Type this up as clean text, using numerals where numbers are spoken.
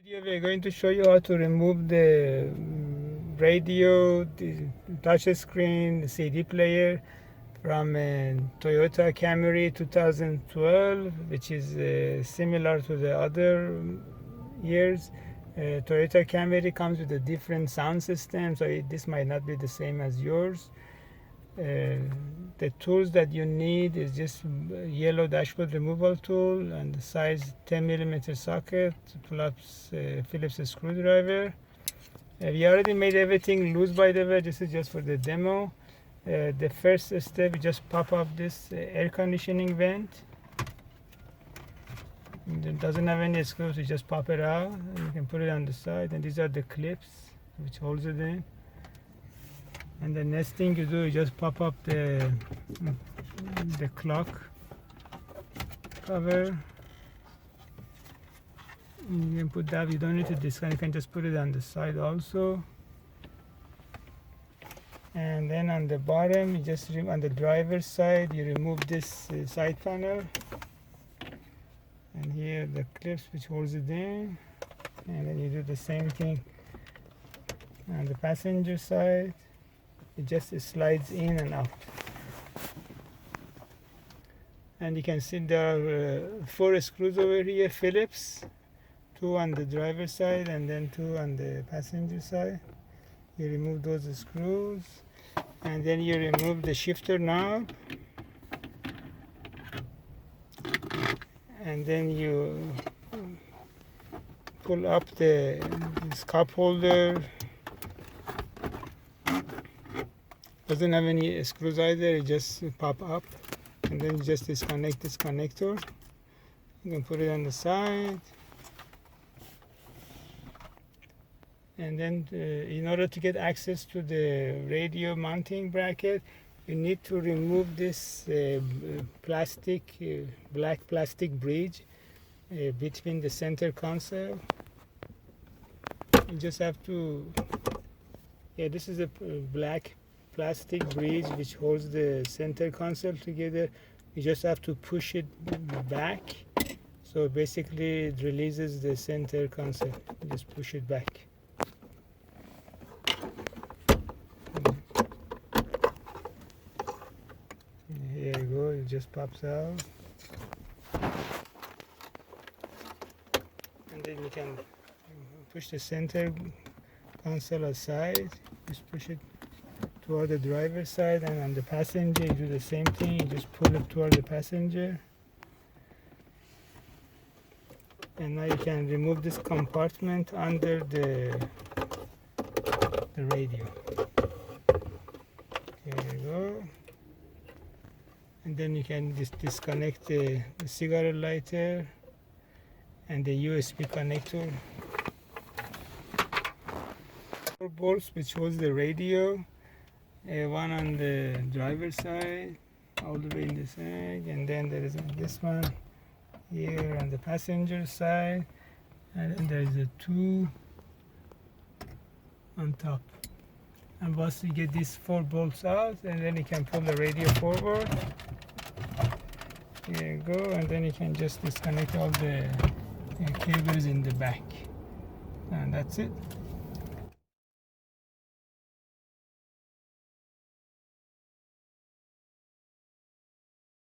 Video we're going to show you how to remove the radio, the touch screen, the CD player from a Toyota Camry 2012, which is similar to the other years. Toyota Camry comes with a different sound system, so this might not be the same as yours. The tools that you need is just yellow dashboard removal tool and the size 10mm socket plus Phillips screwdriver. We already made everything loose, by the way. This is just for the demo. The first step, you just pop up this air conditioning vent. It doesn't have any screws, you just pop it out and you can put it on the side, and these are the clips which holds it in. And the next thing you do is just pop up the clock cover. You can put that, you don't need to disconnect, you can just put it on the side also. And then on the bottom, you just on the driver's side, you remove this side panel. And here the clips which holds it in. And then you do the same thing on the passenger side. It just slides in and out. And you can see there are 4 screws over here, Phillips, 2 on the driver's side and then 2 on the passenger side. You remove those screws and then you remove the shifter knob, and then you pull up this cup holder. Doesn't have any screws either, it just pop up, and then you just disconnect this connector. You can put it on the side, and then in order to get access to the radio mounting bracket, you need to remove this black plastic bridge between the center console. You just have to, this is a black plastic bridge which holds the center console together. You just have to push it back, so basically it releases the center console. You just push it back. Here you go, it just pops out, and then you can push the center console aside. Just push it toward the driver's side, and on the passenger you do the same thing. You just pull it toward the passenger, and now you can remove this compartment under the radio. Here you go, and then you can just disconnect the cigarette lighter and the USB connector. 4 bolts which holds the radio. One on the driver's side, all the way in the side, and then there is this one here on the passenger side, and then there is a 2 on top. And once you get these 4 bolts out, and then you can pull the radio forward. Here you go, and then you can just disconnect all the cables in the back, and that's it.